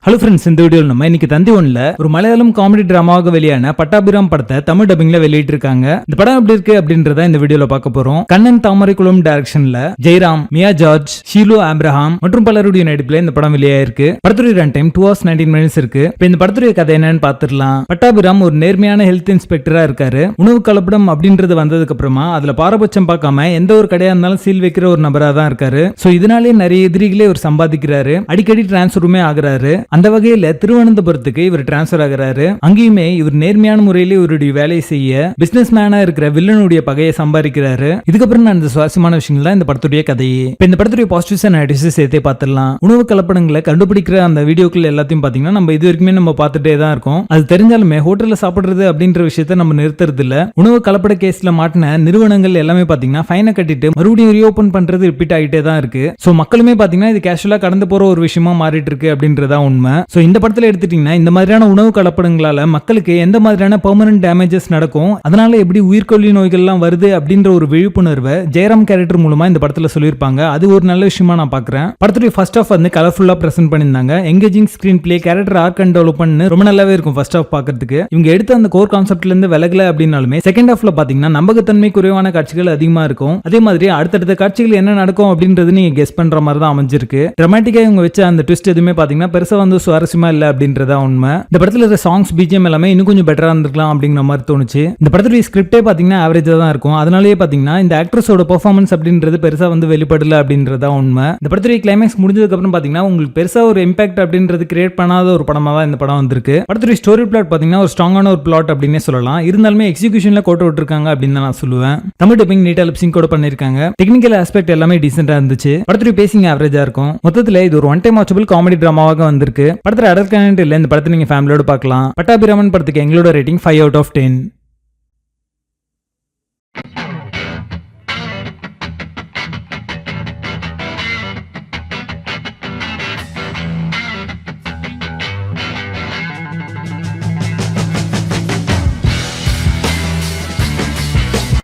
Hello friends, இந்த வீடியோவில் நம்ம இன்னைக்கு தந்தி ஒன்ல ஒரு மலையாளம் காமெடி டிராமாவாக வெளியான பட்டாபிராம் படத்தை தமிழ் டப்பிங்ல வெளியிட்டு இருக்காங்க. இந்த படம் எப்படி இருக்கு அப்படின்றத இந்த வீடியோல பார்க்க போறோம். கண்ணன் தாமரைக்குளம் டைரக்ஷன்ல ஜெயராம், மியா ஜார்ஜ், ஷீலோ ஆப்ரஹாம் மற்றும் பலருடைய நடிப்புல இந்த படம் வெளியாயிருக்கு. படத்துடைய ரன் டைம் 2 hours 19 minutes இருக்கு. இப்போ இந்த படத்துடைய கதை என்னன்னு பார்த்துடலாம். பட்டாபிராம் ஒரு நேர்மையான ஹெல்த் இன்ஸ்பெக்டரா இருக்காரு. உணவு கலப்படம் அப்படின்றது வந்ததுக்கு அப்புறமா அதுல பாரபட்சம் பார்க்காம எந்த ஒரு கடையா இருந்தாலும் சீல் வைக்கிற ஒரு நபரா தான் இருக்காரு. சோ இதனாலே நிறைய எதிரிகளே ஒரு சம்பாதிக்கிறாரு. அடிக்கடி டிரான்ஸ்ஃபருமே ஆகுறாரு. அந்த வகையில திருவனந்தபுரத்துக்கு இவர் டிரான்ஸ்பர் ஆகிறாரு. அங்கேயுமே இவர் நேர்மையான முறையில இவருடைய வேலையை செய்ய பிசினஸ் மேனா இருக்கிற வில்லனுடைய பகையை சம்பாதிக்கிறாரு. இதுக்கப்புறம் நான் இந்த சுவாரஸ்யமான விஷயங்கள் தான் இந்த படத்துடைய கதையே. இந்த படத்துடைய பாசிட்டிவ்ஸ் அண்ட் நெகட்டிவ்ஸ் சேர்த்தே பார்த்துடலாம். உணவு கலப்படங்களை கண்டுபிடிக்கிற அந்த வீடியோக்கள் எல்லாத்தையும் பாத்தீங்கன்னா நம்ம இது வரைக்குமே நம்ம பார்த்துட்டே தான் இருக்கோம். அது தெரிஞ்சாலுமே ஹோட்டல்ல சாப்பிடுறது அப்படின்ற விஷயத்த நம்ம நிறுத்துறது இல்ல. உணவு கலப்பட கேஸ்ல மாட்டின நிறுவனங்கள் எல்லாமே பாத்தீங்கன்னா ஃபைனை கட்டிட்டு மறுபடியும் ரீஓபன் பண்றது ரிப்பீட் ஆகிட்டே தான் இருக்கு. சோ மக்களுமே பாத்தீங்கன்னா இது கேஷுவலா கடந்து போற ஒரு விஷயமா மாறிட்டு இருக்கு அப்படின்றதா உண்மை. சோ இந்த படத்துல எடுத்துட்டீங்கன்னா இந்த மாதிரியான உணவு கலப்படங்களால மக்களுக்கு எந்த மாதிரியான பெர்மனன்ட் டேமேஜஸ் நடக்கும், அதனால எப்படி உயிர்கொல்லி நோய்கள்லாம் வருது அப்படின்ற ஒரு விழிப்புணர்வை ஜெயராம் கேரக்டர் மூலமா இந்த படத்துல சொல்லியிருப்பாங்க. அது ஒரு நல்ல விஷயமா நான் பாக்குறேன். படத்துடைய ஃபர்ஸ்ட் ஹாஃப் வந்து கலர்ஃபுல்லா பிரசன்ட் பண்ணியிருந்தாங்க. Engaging screenplay, character arc and development ரொம்ப நல்லாவே இருக்கும். ஃபர்ஸ்ட் ஹாஃப் பாக்குறதுக்கு இவங்க எடுத்த அந்த கோர் கான்செப்ட்ல இருந்து விலகல அப்படின்னாலுமே செகண்ட் ஹாஃப்ல பாத்தீங்கன்னா நம்பகத்தன்மை குறைவான காட்சிகள் அதிகமா இருக்கும். அதே மாதிரி அடுத்தடுத்த காட்சிகள் என்ன நடக்கும் அப்படின்றது நீங்க கெஸ் பண்ற மாதிரி தான் அமைஞ்சிருக்கு. டிராமாட்டிக்கா இவங்க வச்ச அந்த ட்விஸ்ட் எதுவுமே பாத்தீங்கன்னா பெருசா வந்து சுவாரஸ்யமா இல்ல அப்படின்றதா உண்மை. இந்த படத்துல இருக்க சாங்ஸ், பிஜிஎம் எல்லாமே இன்னும் கொஞ்சம் பெட்டரா இருந்திருக்கலாம் அப்படிங்கிற மாதிரி தோணுச்சு. இந்த படத்துடைய ஸ்கிரிப்டே பாத்தீங்கன்னா ஆவரேஜா தான் இருக்கும். அதனாலேயே பாத்தீங்கன்னா இந்த ஆக்ட்ரஸோட பெர்ஃபார்மன்ஸ் அப்படின்றது பெருசா வந்து வெளிப்படல அப்படின்றதா உண்மை. இந்த படத்துடைய கிளைமேக்ஸ் முடிஞ்சதுக்கு அப்புறம் பாத்தீங்கன்னா உங்களுக்கு பெருசா ஒரு இம்பாக்ட் அப்படின்றது கிரியேட் பண்ணாத ஒரு படமா தான் இந்த படம் வந்திருக்கு. படத்துடைய ஸ்டோரி பிளாட் பாத்தீங்கன்னா ஒரு ஸ்ட்ராங்கான ஒரு பிளாட் அப்படின்னே சொல்லலாம். இருந்தாலுமே எக்ஸிகியூஷன்ல கோட்ட விட்டுருக்காங்க அப்படின்னு தான் நான் சொல்லுவேன். தமிழ் டப்பிங் நீட்டா லிப்சிங் கூட பண்ணிருக்காங்க. டெக்னிக்கல் ஆஸ்பெக்ட் எல்லாமே டீசென்டா இருந்துச்சு. படத்துடைய பேசிங் ஆவரேஜா இருக்கும். மொத்தத்துல இது ஒரு ஒன் டைம் வாட்சபிள் காமெடி டிராமாவாக வந்திருக்கு. படத்துல அடர் கண்டென்ட் இல்ல. இந்த படத்தை நீங்க ஃபேமிலியோட பார்க்கலாம். பட்டாபிராமன் படத்துக்கு எங்களோட ரேட்டிங் 5 out of 10.